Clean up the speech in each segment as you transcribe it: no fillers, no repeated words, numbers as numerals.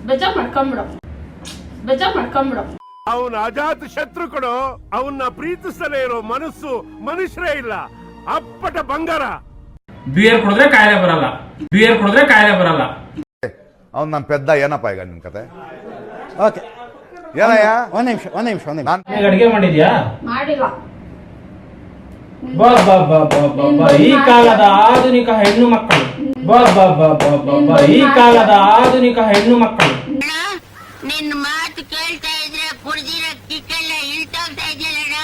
ಬೇಜಾರ್ ಮಾಡ್ಕೊಂಬಿಡ ಅವನ ಅಜಾತ ಶತ್ರು ಕಣೋ. ಅವನ್ನ ಪ್ರೀತಿಸಲೇ ಇರೋ ಮನಸ್ಸು ಮನುಷ್ಯರೇ ಇಲ್ಲ. ಅಪ್ಪಟ ಬಂಗಾರ. ಬಿಯರ್ ಕುಡಿದ್ರೆ ಕಾಯಿಲೆ ಬರಲ್ಲ. ಅವ್ನು ನಮ್ಮ ಪೆದ್ದ. ಏನಪ್ಪ ಈಗ ನಿಮ್ ಕತೆ? ಓಕೆ ಏನಯ್ಯ? ಒಂದ್ ನಿಮಿಷ ಅಡಿಗೆ ಮಾಡಿದ್ಯಾ? ಮಾಡಿಲ್ಲ. ಈ ಕಾಲದ ಆಧುನಿಕ ಹೆಣ್ಣು ಮಕ್ಕಳು. ಈ ಕಾಲದ ಆಧುನಿಕ ಹೆಣ್ಣು ಮಕ್ಕಳು. ನಿನ್ನ ಮಾತು ಕೇಳ್ತಾ ಇದ್ರೆ ಕುಡ್ದಿರೋ ಕಿಕ್ಕೆಲ್ಲ ಇಳ್ತೋಗ್ತಾ ಇದೆಯಲ್ಲ.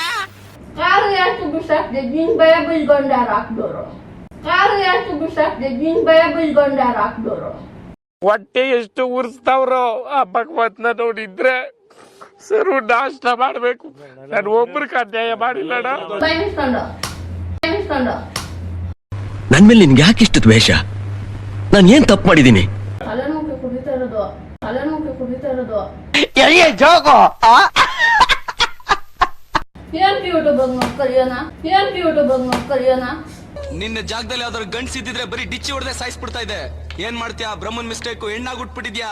ಕಾರು ಎಷ್ಟು ಬಿಸಾಕ್ದೆ ನಿನ್ ಭಯ ಬೀಳ್ಗೊಂಡಾರ ಹಾಕ್ದೋರು. ಹೊಟ್ಟೆ ಎಷ್ಟು ಉರ್ಸ್ತಾವ್ರೋ ಆ ಭಗವತ್ನ ನೋಡಿದ್ರೆ ಸರು ನಾಷ್ಟ ಮಾಡ್ಬೇಕು. ನಾನು ಒಬ್ರಿಗೆ ಅನ್ಯಾಯ ಮಾಡಿಲ್ಲಣ್ಣ. ನನ್ ಮೇಲೆ ನಿನ್ಗೆ ಯಾಕೆ ಇಷ್ಟು ದ್ವೇಷ? ನಾನು ಏನ್ ತಪ್ಪು ಮಾಡಿದ್ದೀನಿ? ತಲೆನೋಕೆ ಕುಡಿತಾ ಇರೋದು. ಏನ್ ಯೂಟ್ಯೂಬ್ ಕಲಿಯೋಣ. ನಿನ್ನ ಜಾಗದಲ್ಲಿ ಯಾವ್ದಾದ್ರು ಗಂಡ್ಸ್ ಇದ್ದಿದ್ರೆ ಬರೀ ಡಿಚ್ಚಿ ಹೊಡೆದೇ ಸಾಯಿಸ್ಬಿಡ್ತಾ ಇದೆ. ಏನ್ ಮಾಡ್ತೀಯಾ? ಬ್ರಹ್ಮನ್ ಮಿಸ್ಟೇಕ್ ಹೆಣ್ಣಾಗ್ಬಿಟ್ಬಿಟ್ಟಿದ್ಯಾ?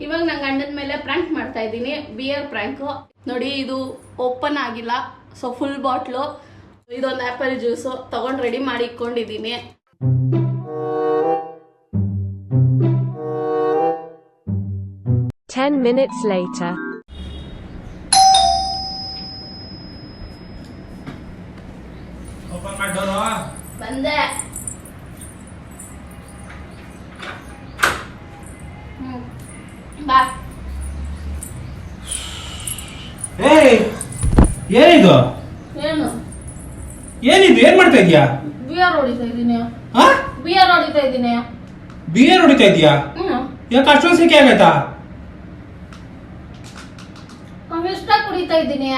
ಇವಾಗ ನಂಗೆ ಗಂಡನ ಮೇಲೆ ಪ್ರ್ಯಾಂಕ್ ಮಾಡ್ತಾ ಇದ್ದೀನಿ. ಬಿಯರ್ ಪ್ರ್ಯಾಂಕ್ ನೋಡಿ. ಇದು ಓಪನ್ ಆಗಿಲ್ಲ. So full bottle. ಇದೊಂದು ಆಪಲ್ ಜ್ಯೂಸು ತಗೊಂಡು ರೆಡಿ ಮಾಡಿ ಇಟ್ಕೊಂಡಿದ್ದೀನಿ. Minutes later. ಬಂದೆ. ಬಾ. ಏನಿದು? ಏನು ಏನ್ ಮಾಡ್ತಾ ಇದೀಯಾ? ಬಿಯರ್ ಹೊಡಿತಾ ಇದ್ದೀನಿ. ಬಿಯರ್ ಹೊಡಿತಾ ಇದೀಯಾ? ಯಾಕೆ ಅಷ್ಟೊಂದು ಸೆಕೆ ಆಗೈತಾ? ಇಷ್ಟ ಕುಡಿತಾ ಇದ್ದೀನಿ.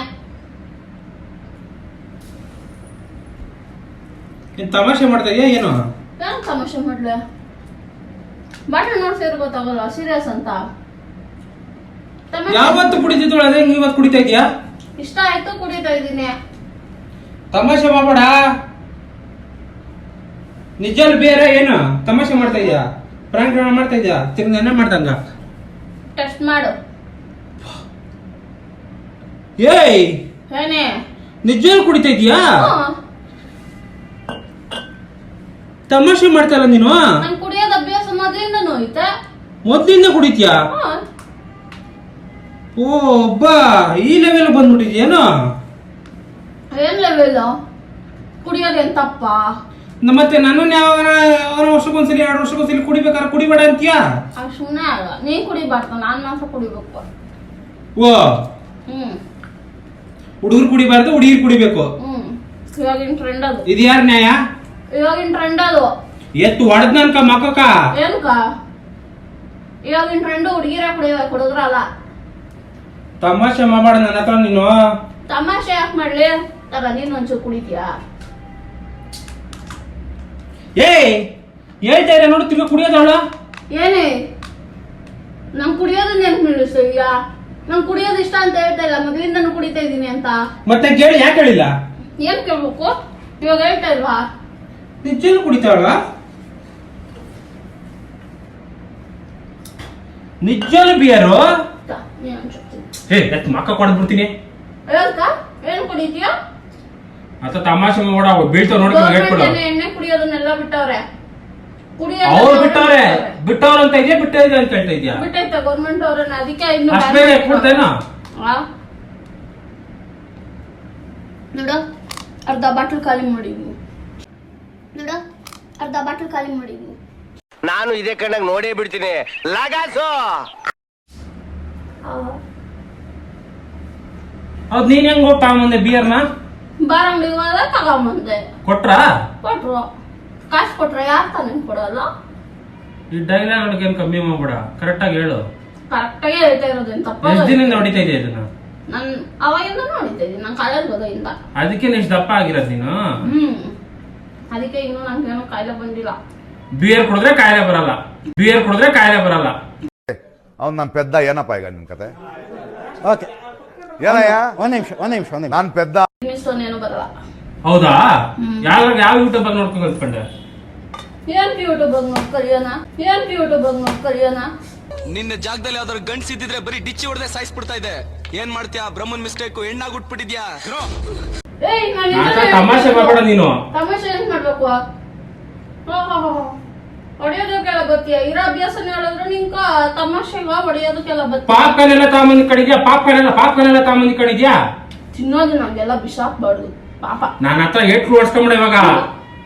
ಏನ್ ತಮಾಷೆ ಮಾಡ್ತಾ ಇದೀಯಾ ಏನು? ಏನ್ ತಮಾಷೆ ಮಾಡ್ಲೆ? ಬಾಟಲ್ ನೋಡ್ಸಿದ್ರೆ ಗೊತ್ತಾಗಲ್ಲ ಸೀರಿಯಸ್ ಅಂತ. ಯಾವತ್ತು ಕುಡಿತಿದ್ದಳು ಅದೇ ಇವತ್ತು ಕುಡಿತಾ ಇದೀಯಾ? ಇಷ್ಟ ಆಯ್ತು ಕುಡಿತಾ ಇದ್ದೀನಿ. ತಮಾಷೆ ಮಾಡಬೇಡ. ನಿಜಲ್ ಬೇರೆ ಏನು ತಮಾಷೆ ಮಾಡ್ತಾ ಇದೀಯಾ? ಪ್ರಾಂಕ್ ಮಾಡ್ತಾ ಇದೀಯಾ? ತಿರ್ಗಿ ನೆನ್ನೆ ಮಾಡ್ದಂಗ ಟೆಸ್ಟ್ ಮಾಡು. ಏಯ್ ಏನೇ ನಿಜಲ್ ಕುಡಿತಾ ಇದೀಯಾ? ತಮಾಷೆ ಮಾಡ್ತಾರ ನೀನು? ನಾನು ಕುಡಿಯೋದು ಅಭ್ಯಾಸ ಮೊದಲಿಂದನೂ ಐತೆ. ಮೊದ್ಲಿಂದ ಕುಡಿತೀಯಾ? ಓ ಬಾ, ಈ ಲೆವೆಲ್ ಬಂದ್ಬಿಟ್ಟಿದ್ಯೇನು? ಏನ್ ಲೆವೆಲ್? ಕುಡಿಯೋದೇನ್ ತಪ್ಪ? ಮತ್ತೆ ನಾನು ವರ್ಷಕ್ಕೊಂದ್ಸಲಿ 2 ವರ್ಷಕ್ಕೊಂದ್ಸಲಿ ಕುಡಿಬೇಕಾದ್ರೆ ಕುಡಿಬೇಡ ಅಂತೀಯಾ? ಸುಮ್ಮನೆ ಆಗ. ನೀ ಕುಡಿಬಾರ್ದು, ನಾನ್ ಮಾತ್ರ ಕುಡಿಬೇಕು. ಓ ಹುಡುಗರು ಕುಡಿಬಾರ್ದು, ಹುಡುಗಿರು ಕುಡಿಬೇಕು. ಇವಾಗಿನ ಟ್ರೆಂಡ್ ಅದು. ಇದು ಯಾರ ನ್ಯಾಯ? ಇವಾಗಿನ ಟ್ರೆಂಡ್ ಅದು. ಎತ್ತು ಹೊಡೆದ್ ನನ್ಕ ಮಕ್ಕಕ್ಕ ಏನಕ್ಕ? ಇವಾಗಿನ ಟ್ರೆಂಡ್ ಹುಡುಗಿರ ಕುಡಿಬೇಕು, ಹುಡುಗರಲ್ಲ. ತಮಾಷೆ ಮಾಡಬೇಡ ನನ್ನ ಹತ್ರ ನೀನು. ತಮಾಷೆ ಯಾಕೆ ಮಾಡ್ಲಿ? ತಗ ನೀನ್ ಒಂಚೂರು ಕುಡಿತೀಯಾ? ಏಯ್ ಹೇಳ್ತಾ ಇರ ನೋಡು, ತಿರ್ಗ ಕುಡಿಯೋದವಳ. ಏನೇ ನಮ್ ಕುಡಿಯೋದು ನೆನ್ಪು ನಿಲ್ಲಿಸ್ತೀಯಾ? ನಂಗೆ ಕುಡಿಯೋದು ಇಷ್ಟ ಅಂತ ಹೇಳ್ತಾ ಇಲ್ಲ, ಮೊದಲಿಂದನೂ ಕುಡಿತಾ ಇದ್ದೀನಿ ಅಂತ. ಮತ್ತೆ ಕೇಳಿ, ಯಾಕೆ ಹೇಳಿಲ್ಲ? ಏನ್ ಕೇಳ್ಬೇಕು? ಇವಾಗ ಹೇಳ್ತಾ ಇಲ್ವಾ? ನಿಜಕ್ಕೂ ಕುಡಿತಾಳ? ನಿಜಲು ಬಿಯರು? ಮಕ್ಕ ಕೊಡ್ಬಿಡ್ತೀನಿ. ಏನ್ ಕುಡಿತೀಯಾ? ಅತ್ತ ತಮಾಷೆ ಮಾಡ ಬೀಳ್ತಾವ ನೋಡಿ. ಎಣ್ಣೆ ಕುಡಿಯೋದನ್ನೆಲ್ಲ ಬಿಟ್ಟವ್ರೆ. ಅವ್ರು ಬಿಟ್ಟವ್ರ ಅಂತ ಇದೆಯಾ ಬಿಟ್ಟಿದೆ ಅಂತ ಹೇಳ್ತಾ ಇದೆಯಾ? ಬಿಟ್ಟೈತೆ ಗೌರ್ಮೆಂಟ್ ಅವ್ರನ್ನ. ಅದಕ್ಕೆ ಇನ್ನು ನೋಡು, ಅರ್ಧ ಬಾಟಲ್ ಖಾಲಿ ಮಾಡಿದ್ವಿ. ನಾನು ಇದೇ ಕಣ್ಣಾಗ ನೋಡೇ ಬಿಡ್ತೀನಿ. ಲಗಾಸು ಹೌದ್, ನೀನ್ ಹೆಂಗ್ ಹೋಗ್ತಾ ಮುಂದೆ ಬಿಯರ್ನ? ಬಾರ್ ಅಂಗಡಿಗೆ ಹೋದ ತಗೊಂಬಂದೆ. ಕೊಟ್ರು ಕಾಸು ಕೊಟ್ರ ಯಾರು ತಾನೇ ಕೊಡಲ್ಲ? ಈ ಡೈಲಾಗ್ ಏನ್ ಕಮ್ಮಿ ಮಾಡ್ಬೇಡ, ಕರೆಕ್ಟ್ ಆಗಿ ಹೇಳು. ಕರೆಕ್ಟಾಗಿ ಹೇಳ್ತಾ ಇರೋದೇನು ತಪ್ಪ? ಎಷ್ಟು ದಿನದಿಂದ ಹೊಡಿತಾ ಇದೆಯಾ ಇದನ್ನ? ನಾನು ಅವಾಗಿಂದ ನೋಡಿತಾ ಇದ್ದೀನಿ, ನಾನು ಕಾಲೇಜ್ ಹೋದಾಗಿಂದ. ಅದಕ್ಕೆ ಇಷ್ಟು ದಪ್ಪ ಆಗಿರೋದು ನೀನು? ಅದಕ್ಕೆ ಇನ್ನು ನಂಗೇನು ಕಾಯಿಲೆ ಬಂದಿಲ್ಲ. ಬಿಯರ್ ಕುಡಿದ್ರೆ ಕಾಯಿಲೆ ಬರಲ್ಲ. ಅವ್ನು ನಮ್ಮ ಪೆದ್ದ. ಏನಪ್ಪ ಈಗ ನಿಮ್ ಕತೆ? ಓಕೆ ಏನಯ್ಯ? ಒಂದ್ ನಿಮಿಷ ನಾನು ಪೆದ್ದ. ಏನು ಬರಲ್ಲ. ಹೌದಾ? ಯಾವ ಯೂಟ್ಯೂಬ್ ಆಗಿ ನೋಡ್ಕೊಂಡು ಕಲ್ತ್ಕೊಂಡೆ? ಏನ್ ಯೂಟ್ಯೂಬ್ ಆಗಿ ನೋಡ್ ಕಲಿಯೋಣ ನಿನ್ನ ಜಾಗದಲ್ಲಿ ಯಾವ್ದಾದ್ರು ಗಂಡ್ಸ್ ಇದ್ದಿದ್ರೆ ಬರೀ ಡಿಚ್ಚಿ ಹೊಡೆದೇ ಸಾಯಿಸ್ಬಿಡ್ತಾ ಇದೆ. ಏನ್ ಮಾಡ್ತೀಯಾ? ಬ್ರಹ್ಮನ್ ಮಿಸ್ಟೇಕ್ ಹೆಣ್ಣಾಗ್ಬಿಟ್ಬಿಟ್ಟಿದ್ಯಾ. ಏಯ್ ತಮಾಷೆ ಮಾಡ್ಬೇಡ ನೀನು. ತಮಾಷೆ ಏನ್ ಮಾಡ್ಬೇಕು? ಹೊಡೆಯೋದಕ್ಕೆಲ್ಲ ಬತ್ತೀಯ? ಇರೋ ಅಭ್ಯಾಸನ ಹೇಳಿದ್ರೆ ನಿಂಕ ತಮಾಷೆಗ ಹೊಡೆಯೋದಕ್ಕೆಲ್ಲ ಬತ್ತೀಯ? ಪಾಪ್ಕಾರ್ನ್ ಎಲ್ಲ ತಗೊಂಬಂದ್ ಕಡಿದ್ಯಾ? ಪಾಪ್ಕಾರ್ನ್ ಎಲ್ಲ ತಗೊಂಬಂದ್ ಕಡಿದ್ಯಾ? ತಿನ್ನೋದು ನಮ್ಗೆಲ್ಲ ಬಿಸಾಕ್ಬಾರ್ದು ಪಾಪ. ನಾನು ಹತ್ರ ಏಟ್ರು ಓಡಿಸ್ಕೊಂಬಿಡ ಇವಾಗ.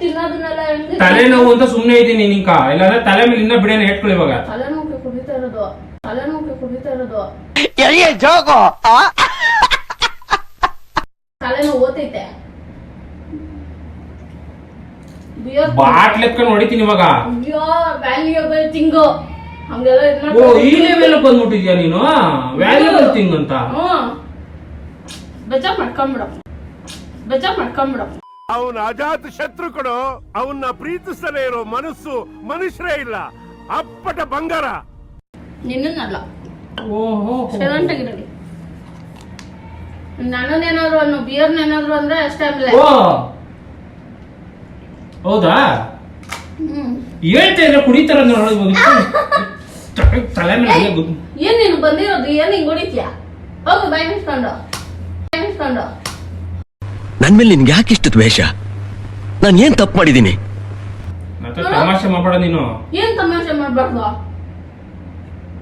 ತಿನ್ನೋದನ್ನೆಲ್ಲ ತಲೆನೋವು ಅಂತ ಸುಮ್ನೆ ಇದ್ದೀನಿ ನಿಂಕ, ಇಲ್ಲಾಂದ್ರೆ ತಲೆ ಮೇಲೆ ಇನ್ನ ಬಿಡೇನ ಏಟ್ಗಳು ಇವಾಗ. ತಲೆನೋವು ಕುಡಿತಾ ಇರೋದು ತಲೆನೋವು ಓತೈತೆ. ಬಾಟ್ಲ್ ಎತ್ಕೊಂಡು ಹೊಡಿತೀನಿ ಇವಾಗ. ವ್ಯಾಲ್ಯೂಯಬಲ್ ಥಿಂಗು ಹಂಗೆಲ್ಲ ಓ, ಈ ಲೆವೆಲ್ ಬಂದ್ಬಿಟ್ಟಿದ್ಯಾ ನೀನು? ವ್ಯಾಲ್ಯೂಬಲ್ ಥಿಂಗ್ ಅಂತ. ಬೇಜಾರ್ ಮಾಡ್ಕೊಂಬಿಡ. ಅವನ ಅಜಾತ ಶತ್ರು ಕಣೋ. ಅವನ್ನ ಪ್ರೀತಿಸದೇ ಇರೋ ಮನಸ್ಸು ಮನುಷ್ಯರೇ ಇಲ್ಲ. ಅಪ್ಪಟ ಬಂಗಾರ. ನಿನ್ನಲ್ಲ ಓಹೋ, ಸೈಲೆಂಟಾಗಿರಲಿ. ನನ್ನನ್ನೇನಾದ್ರು ಅನ್ನೋ ಬಿಯರ್ನೇನಾದ್ರು ಅಂದ್ರೆ ಅಷ್ಟೇ. ಆಮೇಲೆ ಓ ಹೌದಾ? ಹೇಳ್ತಾ ಇದ್ರೆ ಕುಡಿತಾರ ತಲೆ ಮೇಲೆ ಏನ್ ನೀನು ಬಂದಿರೋದು? ಏನ್ ಹಿಂಗ್ ಹೊಡಿತೀಯ? ಹೋಗು ಬಾಯ್ ಮುಚ್ಕೊಂಡು. ನನ್ ಮೇಲೆ ನಿನ್ಗೆ ಯಾಕೆ ಇಷ್ಟು ದ್ವೇಷ? ನಾನು ಏನ್ ತಪ್ಪು ಮಾಡಿದೀನಿ? ತಮಾಷೆ ಮಾಡ್ಬೇಡ ನೀನು. ಏನ್ ತಮಾಷೆ ಮಾಡ್ಬಾರ್ದು?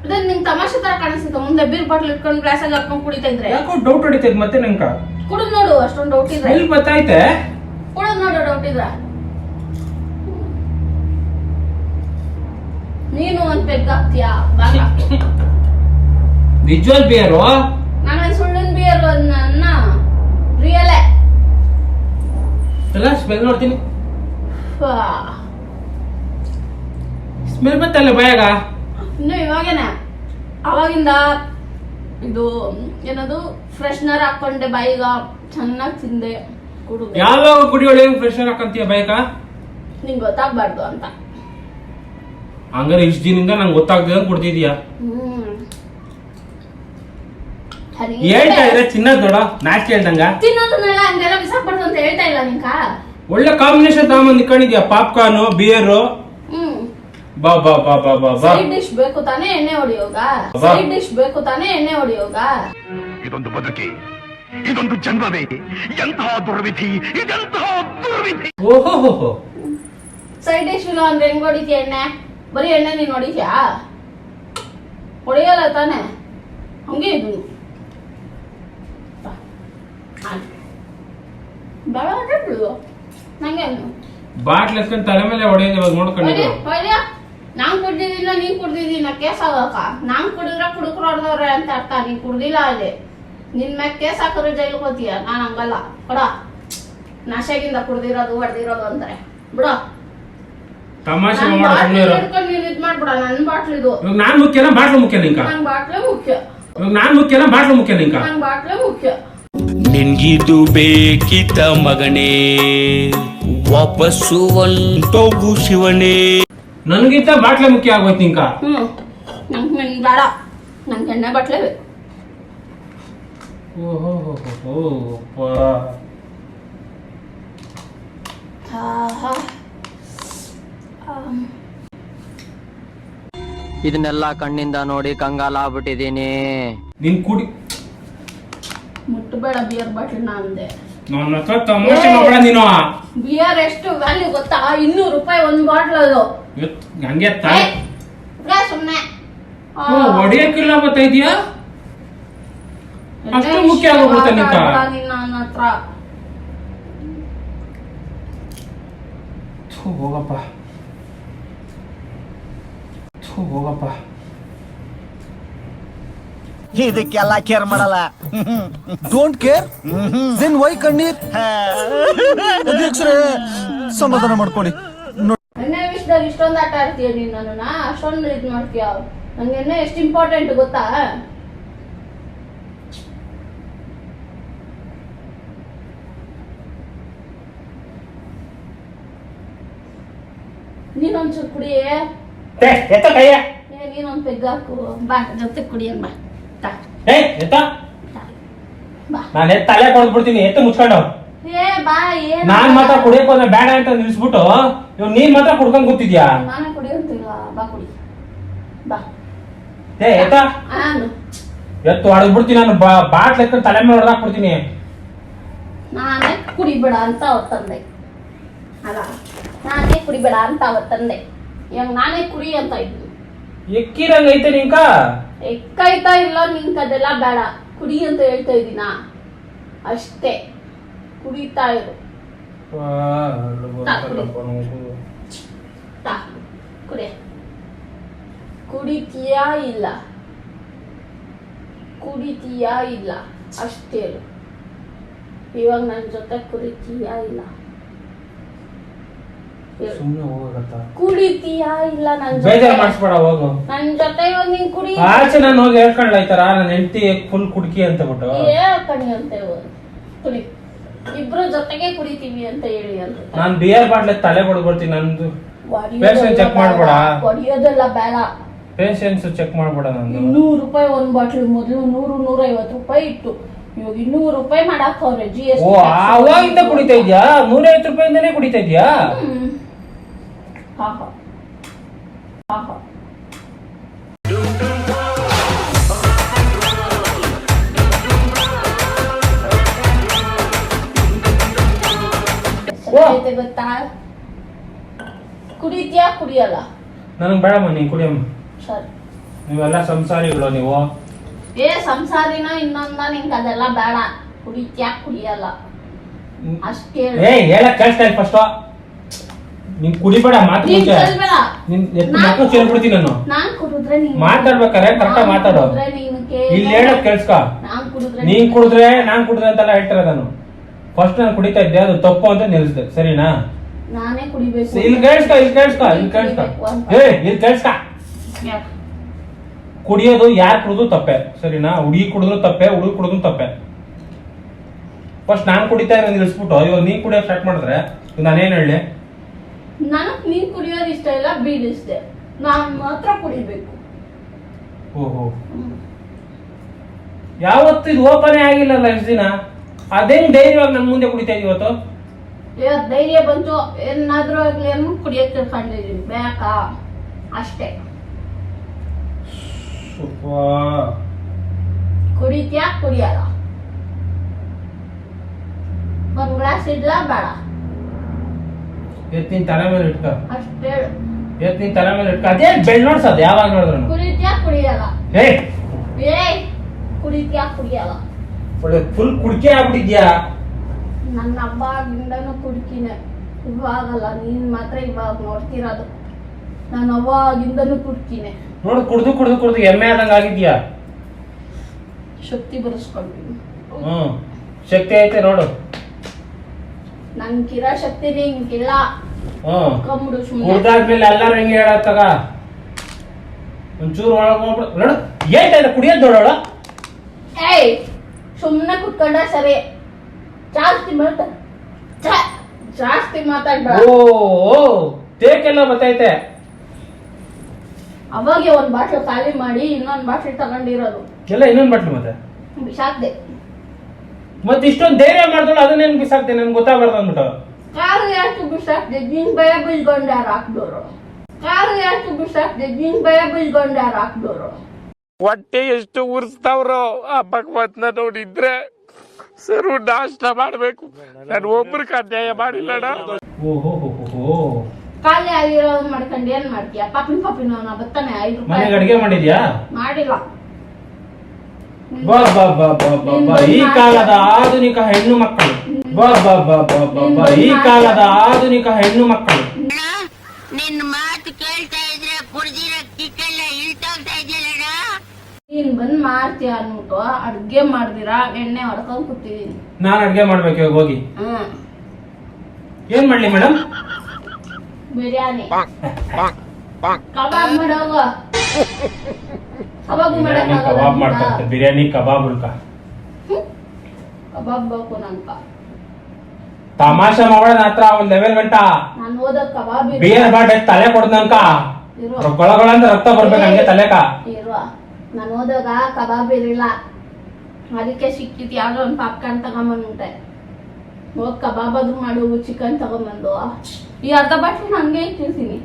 ಅದೇ ನಿಂಗ್ ತಮಾಷೆ ತರ ಕಾಣಿಸ್ತಿತ್ತು. ಮುಂದೆ ಬೀರ್ ಬಾಟ್ಲ್ ಇಟ್ಕೊಂಡು ಗ್ಲಾಸ್ ಆಗಿ ಹಾಕೊಂಡ್ ಕುಡಿತಾ ಇದ್ರೆ ಯಾಕೋ ಡೌಟ್ ಹೊಡಿತೈತೆ ಮತ್ತೆ ನಂಕ. ಕುಡಿದ್ ನೋಡು, ಅಷ್ಟೊಂದು ಡೌಟ್ ಇದ್ರೆ. ಎಲ್ಲಿ ಗೊತ್ತಾಯ್ತೆ? ಕುಡಿದ್ ನೋಡು ಡೌಟ್ ಇದ್ರ. ನೀನು ಒಂದ್ ಪೆಗ್ ಹಾಕ್ತೀಯಾ? ನಿಜವಾದ ಬಿಯರು? ನಾನು ಸುಳ್ಳಿನ ಬಿಯರ್ ನನ್ನ ರಿಯಲೇ. ಎಲ್ಲ ಸ್ಮೆಲ್ ನೋಡ್ತೀನಿ. ಸ್ಮೆಲ್ ಬತ್ತಲ್ಲ ಬಾಯಾಗ. ಇನ್ನು ಇವಾಗೇನೆ ಅವಾಗಿಂದ ಇದು ಏನದು ಫ್ರೆಶ್ನರ್ ಹಾಕೊಂಡೆ ಬಾಯಿಗ, ಚೆನ್ನಾಗಿ ತಿಂದೆ ಕುಡಿದೆ. ಯಾವಾಗ ಕುಡಿಯೋಳೆ ಫ್ರೆಶ್ನರ್ ಹಾಕಂತೀಯ ಬಾಯಾಗ? ನಿಂಗೆ ಗೊತ್ತಾಗ್ಬಾರ್ದು ಅಂತ. ಹಂಗಾರೆ ಇಷ್ಟ ದಿನದಿಂದ ನಂಗೆ ಗೊತ್ತಾಗ್ತದೆ ಕುಡ್ದಿದ್ಯಾ? ಹೇಳ್ತಾ ಇದ್ರೆ ತಿನ್ನೋದ್ ನೋಡ, ನಾಚಿಕೆ ಹೇಳ್ದಂಗ. ತಿನ್ನೋದನ್ನೆಲ್ಲ ಹಂಗೆಲ್ಲ ಬಿಸಾಕ್ಬಾರ್ದು ಅಂತ ಹೇಳ್ತಾ ಇಲ್ಲ ನಿಂಕ. ಒಳ್ಳೆ ಕಾಂಬಿನೇಷನ್ ತಗೊಂಬಂದ್ ನಿಕೊಂಡಿದ್ಯಾ? Popcorn, beer. ಬಾ ಬಾ ಬಾ ಬಾ ಬಾ ಬಾ. ಸೈಡ್ ಡಿಶ್ ಬೇಕು ತಾನೇ ಎಣ್ಣೆ ಹೊಡಿಯೋಗ. ಇದೊಂದು ಬದುಕಿ, ಇದೊಂದು ಜನ್ಮವೇ, ಎಂತಹ ದುರ್ವಿಧಿ, ಇದೆಂತಹ ದುರ್ವಿಧಿ. ಓಹೋ, ಸೈಡ್ ಡಿಶ್ ಇಲ್ಲ ಅಂದ್ರೆ ಹೆಂಗ್ ಹೊಡಿತೀಯ ಎಣ್ಣೆ? ಬರೀ ಎಣ್ಣೆ ನೀನ್ ಹೊಡಿತೀಯಾ? ಹೊಡೆಯಲ್ಲ ತಾನೆ. ಹಂಗೆ ಇದು ಬಿಡು ನಂಗೆ ಬಾಟ್ಲ್ ಎತ್ಕೊಂಡು ತಲೆ ಮೇಲೆ ಹೊಡೆಯೋದು ಇವಾಗ ನೋಡ್ಕೊಂಡಿದ್ದು. ನಾನ್ ಕುಡ್ದಿದ್ದೀನ ನೀನ್ ಕುಡ್ದಿದ್ದೀನ ಕೇಸ್ ಆಗಕ್ಕ. ನಾನ್ ಕುಡಿದ್ರೆ ಕುಡುಕ್ರು ಹೊಡೆದವ್ರೆ ಅಂತ ಅರ್ಥ. ನೀನ್ ಕುಡ್ದಿಲ್ಲ ಅಲ್ಲಿ ನಿನ್ ಮ್ಯಾಗ ಕೇಸ್ ಹಾಕಿದ್ರೆ ಜೈಲಿಗೆ ಹೋಗ್ತೀಯ. ನಾನ್ ಹಂಗಲ್ಲ ಕೊಡ. ನಶೆಗಿಂದ ಕುಡ್ದಿರೋದು ಹೊಡೆದಿರೋದು ಅಂದ್ರೆ ಬಿಡೋ. ತಮಾಷೆ ಹಿಡ್ಕೊಂಡು ನೀನ್ ಇದ್ ಮಾಡ್ಬಿಡ. ನನ್ ಬಾಟ್ಲ್ ಇದು. ಇವಾಗ ನಾನ್ ಮುಖ್ಯನ ಬಾಟ್ಲು ಮುಖ್ಯ ನಿಂಕ? ನಂಗ್ ಬಾಟ್ಲೇ ಮುಖ್ಯ. ಇವಾಗ ನಾನ್ ಮುಖ್ಯನ ಬಾಟ್ಲು ಮುಖ್ಯ ನಿಂಕ? ನಂಗ್ ಬಾಟ್ಲೇ ಮುಖ್ಯ. ನಿನ್ಗಿದು ಬೇಕಿತ ಮಗನೇ, ವಾಪಸ್ಸು ಒಂಟೋಗು ಶಿವನೇ. ನನ್ಗಿಂತ ಬಾಟ್ಲೆ ಮುಖ್ಯ ಆಗೋಯ್ತು ನಿಂಕ? ನಂಗೆ ಬೇಡ, ನಂಗೆ ಎಣ್ಣೆ ಬಾಟ್ಲೇ ಬೇಕು. ಇದನ್ನೆಲ್ಲ ಕಣ್ಣಿಂದ ನೋಡಿ ಕಂಗಾಲ ಆಗ್ಬಿಟ್ಟಿದೀನಿ. ನಿನ್ ಕುಡಿ ಮುಟ್ಟಬೇಡ ಬಿಯರ್ ಬಾಟ್ಲ್ ಅಂದೆ. ನನ್ನ ಹತ್ರ ತಮಾಷೆ ಮಾಡ್ಬೇಡ ನೀನು. ಬಿಯರ್ ಎಷ್ಟು ವ್ಯಾಲ್ಯೂ ಗೊತ್ತಾ? 200 ರೂಪಾಯಿ ಒಂದ್ ಬಾಟ್ಲ್ ಅದು. ಹಂಗೆ ಸುಮ್ನೆ ಹೊಡಿಯಕ್ಕಿಲ್ಲ ಗೊತ್ತಾಯ್ತೀಯಾ? ಅಷ್ಟು ಮುಖ್ಯ ಆಗೋಗ್ಬಿಡುತ್ತೆ ನಿಂಕ. ನನ್ನ ಹತ್ರ ಹೋಗಪ್ಪ. ಇದಕ್ಕೆಲ್ಲ ಕೇರ್ ಮಾಡಲ್ಲ. ಡೋಂಟ್ ಕೇರ್ ದೆನ್ ವೈ ಕಣ್ಣೀರ್? ಅಧ್ಯಕ್ಷರೇ ಸಮಾಧಾನ ಮಾಡ್ಕೊಳ್ಳಿ. ಎಣ್ಣೆ ವಿಷಯದಾಗ ಇಷ್ಟೊಂದು ಆಟ ಆಡ್ತೀಯ ನೀನ್? ನನ್ನ ಅಷ್ಟೊಂದು ಇದ್ ಮಾಡ್ತೀಯ. ನಂಗೆ ಎಣ್ಣೆ ಎಷ್ಟು ಇಂಪಾರ್ಟೆಂಟ್ ಗೊತ್ತಾ? ನೀನೊಂದ್ಸಲ ಕುಡಿಯೇ. ನೀನೊಂದ್ ಪೆಗ್ ಹಾಕು ಬಾ, ಜೊತೆ ಕುಡಿಯನ್ ಬಾ. ನಾನು ತಲೆ ಕೊಡ್ಬಿಡ್ತೀನಿ. ಎತ್ತ ಮುಚ್ಕೊಂಡು. ಬಾ ಏನ್ ನಾನ್ ಮಾತ್ರ ಕುಡಿಯಕ್ ಹೋದ್ರೆ ಬೇಡ ಅಂತ ನಿಲ್ಸ್ಬಿಟ್ಟು ಇವ್ ನೀನ್ ಮಾತ್ರ ಕುಡ್ಕೊಂಡ್ ಕೂತಿದ್ಯಾ? ನಾನೇ ಕುಡಿಯಂತಿಲ್ಲ, ಬಾ ಕುಡಿ ಬಾ. ಎತ್ತಾ ನಾನು ಎತ್ತು ಹೊಡೆದ್ಬಿಡ್ತೀನಿ ನಾನು, ಬಾಟ್ಲ್ ಎತ್ಕೊಂಡು ತಲೆ ಮೇಲೆ ಹೊಡೆದಾಕ್ಬಿಡ್ತೀನಿ. ನಾನೇ ಕುಡಿಬೇಡ ಅಂತ ಅವತ್ತಂದೆ ಅಲ್ಲ, ನಾನೇ ಕುಡಿಬೇಡ ಅಂತ ಅವತ್ತಂದೆ. ಇವಾಗ ನಾನೇ ಕುಡಿ ಅಂತ ಇದ್ವಿ. ಎಕ್ಕಿರಂಗ ಐತೆ ನಿಂಕ? ಎಕ್ಕಾಯ್ತಾ ಇಲ್ಲ ನಿಂಕ, ಅದೆಲ್ಲ ಬೇಡ, ಕುಡಿ ಅಂತ ಹೇಳ್ತಾ ಇದ್ದೀನ ಅಷ್ಟೇ. ಕುಡಿತಾ ಇರು. ಕುಡಿ. ಕುಡಿತೀಯಾ ಇಲ್ಲ? ಕುಡಿತೀಯಾ ಇಲ್ಲ ಅಷ್ಟೇ. ಇವಾಗ ನನ್ನ ಜೊತೆ ಕುಡಿತೀಯಾ ಇಲ್ಲ? ಸುಮ್ನೆ ಹೋಗತ್ತ. ಕುಡಿತೀಯಾ ಇಲ್ಲ ನನ್ ಬೇಜಾರ್ ಮಾಡಿಸ್ಬೇಡ, ಹೋಗು. ನನ್ ಜೊತೆ ಇವಾಗ ನೀನ್ ಕುಡಿ. ಆಚೆ ನಾನು ಹೋಗಿ ಹೇಳ್ಕೊಂಡ್ಲ ಆಯ್ತಾರ ನನ್ನ ಹೆಂಡತಿ ಫುಲ್ ಕುಡ್ಕಿ ಅಂತ ಬಿಟ್ಟು. ಹೇಳ್ಕಣಿ ಅಂತ ಕುಡಿ, ಇಬ್ರು ಜೊತೆಗೆ ಕುಡಿತೀವಿ ಅಂತ ಹೇಳಿ ಅಂತ. ನಾನ್ ಬಿಯರ್ ಬಾಟ್ಲೆ ತಲೆ ಹೊಡ್ಬಿಡ್ತೀನಿ. ನಂದು ಪೇಷನ್ಸ್ ಚೆಕ್ ಮಾಡ್ಬೇಡ. ಹೊಡಿಯೋದೆಲ್ಲ ಬೇಡ. ಪೇಷನ್ಸ್ ಚೆಕ್ ಮಾಡ್ಬೇಡ. ನಂದು 100 ರೂಪಾಯಿ ಒಂದ್ ಬಾಟ್ಲ್, ಮೊದಲು 100-150 ರೂಪಾಯಿ ಇತ್ತು, ಇವಾಗ 200 ರೂಪಾಯಿ ಮಾಡಾಕ್ ಅವ್ರೆ GST. ಓ, ಅವಾಗಿಂದ ಕುಡಿತಾ ಇದ್ಯಾ? 150 ರೂಪಾಯಿಂದನೇ ಕುಡಿತಾ ಇದ್ಯಾ? ಆಹಾ ಆಹಾ. ಗೊತ್ತಾ? ಕುಡಿದ್ಯಾ ಕುಡಿಯಲ್ಲ? ನನಗ್ ಬೇಡಮ್ಮ, ನೀನ್ ಕುಡಿಯಮ್ಮ. ಸರಿ, ನೀವೆಲ್ಲ ಸಂಸಾರಿಗಳು ನೀವು. ಸಂಸಾರಿನ ಇನ್ನೊಂದ, ನಿಂಗೆ ಅದೆಲ್ಲ ಬೇಡ. ಕುಡಿತ್ಯಾ ಕುಡಿಯಲ್ಲ ಅಷ್ಟೇ. ಹೇಳಕ್ ಕೇಳಿಸ್ತಾ ಇಲ್ಲ ಫಸ್ಟ್. ನೀನ್ ಕುಡಿಬೇಡ, ಮಾತು ಮುಂಚೆ ನಿನ್ ಮಕ್ಕಳು ಕೇಳ್ಬಿಡ್ತೀನಿ ನಾನು. ನಾನ್ ಕುಡಿದ್ರೆ ಮಾತಾಡ್ಬೇಕಾರೆ ಕರೆಕ್ಟ್ ಮಾತಾಡೋ. ಇಲ್ಲಿ ಹೇಳಕ್ ಕೇಳಿಸ್ಕ. ನೀನ್ ಕುಡಿದ್ರೆ ನಾನ್ ಕುಡಿದ್ರೆ ಅಂತೆಲ್ಲ ಹೇಳ್ತಾರೆ. ನಾನು ಫಸ್ಟ್ ನಾನು ಕುಡಿತಾ ಇದ್ದೆ, ಅದು ತಪ್ಪು ಅಂತ ನಿಲ್ಸಿದೆ, ಸರಿನಾ? ನಾನೇ ಕುಡಿಬೇಕು. ಇಲ್ಲಿ ಕೇಳಿಸ್ಕ, ಇಲ್ಲಿ ಕೇಳಿಸ್ಕ, ಇಲ್ಲಿ ಕೇಳಿಸ್ಕ, ಇಲ್ಲಿ ಕೇಳಿಸ್ಕ. ಕುಡಿಯೋದು ಯಾರು ಕುಡಿದ್ರು ತಪ್ಪೆ, ಸರಿನಾ? ಹುಡುಗಿ ಕುಡಿದ್ರು ತಪ್ಪೆ, ಹುಡುಗಿ ಕುಡಿದ್ರು ತಪ್ಪೆ. ಫಸ್ಟ್ ನಾನ್ ಕುಡಿತಾ ಇರೋ ನಿಲ್ಸ್ಬಿಟ್ಟು ಇವಾಗ ನೀನ್ ಕುಡಿಯೋಕ್ ಸ್ಟಾರ್ಟ್ ಮಾಡಿದ್ರೆ ನಾನೇನ್ ಹೇಳಿ? ನನಗ್ ನೀನ್ ಕುಡಿಯೋದು ಇಷ್ಟ ಇಲ್ಲ, ಬೀಳಿಸ್ದೆ, ನಾನ್ ಮಾತ್ರ ಕುಡಿಬೇಕು. ಓಹೋ, ಯಾವತ್ತು ಇದು ಓಪನೇ ಆಗಿಲ್ಲಲ್ಲ ಇಷ್ಟು ದಿನ. ಅದೇನ್ ಧೈರ್ಯವಾಗಿ ನನ್ ಮುಂದೆ ಕುಡಿತಾ ಇದೀವಿ ಇವತ್ತು? ಧೈರ್ಯ ಬಂತು, ಏನಾದ್ರೂ ಆಗ್ಲಿ ಅನ್ನು ಕುಡಿಯಕ್ ತಿಳ್ಕೊಂಡಿದೀನಿ, ಬೇಕಾ ಅಷ್ಟೇ. ಕುಡಿತ್ಯಾ ಕುಡಿಯಲ್ಲ? ಒಂದ್ ಗ್ಲಾಸ್ ಇಡ್ಲಾ ಬೇಡ? ಎತ್ತಿನ ತಲೆ ಮೇಲೆ ಇಟ್ಕ ಅಷ್ಟೇ. ಎತ್ತಿನ ತಲೆ ಮೇಲೆ ಇಟ್ಕ. ಅದೇ ಬೆಳ್ ನೋಡ್ಸೋದು ಯಾವಾಗ ನೋಡಿದ್ರು. ಕುಡಿತ್ಯಾ ಕುಡಿಯಲ್ಲ? ಕುಡಿತ್ಯಾ ಕುಡಿಯಲ್ಲ? ಒಳ್ಳೆ ಫುಲ್ ಕುಡ್ಕೆ ಆಗ್ಬಿಟ್ಟಿದ್ಯಾ? ನನ್ನ ಅವಾಗಿಂದನೂ ಕುಡ್ಕಿನೇ, ಇವಾಗಲ್ಲ. ನೀನ್ ಮಾತ್ರ ಇವಾಗ ನೋಡ್ತಿರೋದು. ನಾನು ಅವಾಗಿಂದನೂ ಕುಡ್ಕಿನೇ. ನೋಡು, ಕುಡ್ದು ಕುಡ್ದು ಕುಡ್ದು ಎಮ್ಮೆ ಆದಂಗ ಆಗಿದ್ಯಾ? ಶಕ್ತಿ ಬರೆಸ್ಕೊಂತೀನಿ. ಶಕ್ತಿ ಐತೆ ನೋಡು. ನನ್ಗಿರೋ ಶಕ್ತಿ ನಿಂಗಿಲ್ಲ. ಕುಡ್ದಾದ್ಮೇಲೆ ಎಲ್ಲಾರು ಹೆಂಗೆ ಹೇಳತ್ತಾಗ ಒಂಚೂರು ಒಳಗ್ ಹೋಗ್ಬಿಡು. ನೋಡು ಏನ್ ಕುಡಿಯೋದ್ ನೋಡೋಳ. ಸುಮ್ನೆ ಕುತ್ಕೊಂಡ ಸರಿ, ಜಾಸ್ತಿ ಮಾತಾಡ್ಬೇಡ. ಓ, ತೇಕೆಲ್ಲ ಬತ್ತೈತೆ. ಅವಾಗ ಒಂದ್ ಬಾಟ್ಲು ಖಾಲಿ ಮಾಡಿ ಇನ್ನೊಂದ್ ಬಾಟ್ಲು ತಗೊಂಡಿರೋದು. ಎಲ್ಲ ಇನ್ನೊಂದ್ ಬಾಟ್ಲು ಮತ್ತೆ ಬಿಸಾಕ್ದೆ. ಮತ್ತೆ ಇಷ್ಟೊಂದು ಧೈರ್ಯ ಮಾಡ್ದಳು, ಅದನ್ನೇನ್ ಬಿಸಾಕ್ತೆ? ನನ್ಗೆ ಗೊತ್ತಾಗ್ಬಾರ್ದು ಅಂದ್ಬಿಟ್ಟು. ಕಾರು ಯಾಕೆ ಬಿಸಾಕ್ದೆ? ನಿನ್ ಭಯ ಬೀಳ್ಕೊಂಡ ಯಾರು ಹಾಕ್ದೋರು? ಕಾರು ಯಾಕೆ ಬಿಸಾಕ್ದೆ? ನಿನ್ ಭಯ ಬೀಳ್ಕೊಂಡ ಯಾರು ಹಾಕ್ದೋರು? ಹೊಟ್ಟೆ ಎಷ್ಟು ಉರ್ಸ್ತಾವ್ರೋ ಆ ಭಗವತ್ನ ನೋಡಿದ್ರೆ ಸರು ನಾಷ್ಟ ಮಾಡ್ಬೇಕು. ನಾನು ಒಬ್ರಿಗೆ ಅನ್ಯಾಯ ಮಾಡಿಲ್ಲಣ್ಣ. ಖಾಲಿ ಆಗಿರೋದು ಮಾಡ್ಕೊಂಡು ಏನ್ ಮಾಡ್ತೀಯ? ಪಾಪಿನ ಬತ್ತಾನೆ 5 ರೂಪಾಯಿ. ಮನೆಗೆ ಅಡಿಗೆ ಮಾಡಿದ್ಯಾ? ಮಾಡಿಲ್ಲ. ಈ ಕಾಲದ ಆಧುನಿಕ ಹೆಣ್ಣು ಮಕ್ಕಳು. ಈ ಕಾಲದ ಆಧುನಿಕ ಹೆಣ್ಣು ಮಕ್ಕಳು. ನಿನ್ನ ಮಾತು ಕೇಳ್ತಾ ಇದ್ರೆ ಕುಡ್ದಿರೋ ಕಿಕ್ಕೆಲ್ಲ ಇಳ್ತೋಗ್ತಾ ಇದೆಯಲ್ಲ. ನೀನ್ ಬಂದ್ ಮಾಡ್ತೀಯ ಅನ್ಬಿಟ್ಟು ಅಡ್ಗೆ ಮಾಡ್ದಿರಾ ಎಣ್ಣೆ ಹೊಡ್ಕೊಂಡ್ ಕೂತಿದೀನಿ. ನಾನ್ ಅಡ್ಗೆ ಮಾಡ್ಬೇಕು ಇವಾಗ ಹೋಗಿ. ಏನ್ ಮಾಡ್ಲಿ ಮೇಡಮ್? ಬಿರಿಯಾನಿ ಕಬಾಬ್ ಮಾಡೋಗ. ಕಬಾಬ್ ಮಾಡ್ತಾರೆ. ಬಿರಿಯಾನಿ ಕಬಾಬ್ ಕಬಾಬ್ ಬೇಕು ನಂಕ. ತಮಾಷೆ ಮಾಡೋಣ ಹತ್ರ ಒಂದ್ ಲೆವೆಲ್ ಗಂಟ. ನಾನು ಓದೋ ಕಬಾಬ್ ಬಿಯರ್ ಬಾಟ್ ತಲೆ ಕೊಡ್ದಂಕ ಗೊಳಗೊಳ ಅಂತ ರಕ್ತ ಬರ್ಬೇಕು ಹಂಗೆ ತಲೆಕ ಇರುವ. ನಾನು ಓದಾಗ ಕಬಾಬ್ ಇರಲಿಲ್ಲ, ಅದಕ್ಕೆ ಸಿಕ್ಕಿತ್ತು ಯಾವ್ದೋ ಒಂದು ಪಾಪ್ಕಾರ್ನ್ ತಗೊಂಬಂದ್ಬಿಟ್ಟೆ. ಹೋಗಿ ಕಬಾಬ್ ಆದ್ರೂ ಮಾಡು, ಚಿಕನ್ ತಗೊಂಬಂದು ಈ ಅರ್ಧ ಬಾಟ್ಲಿ ಹಂಗೆ ಇಟ್ಟಿರ್ತೀನಿ.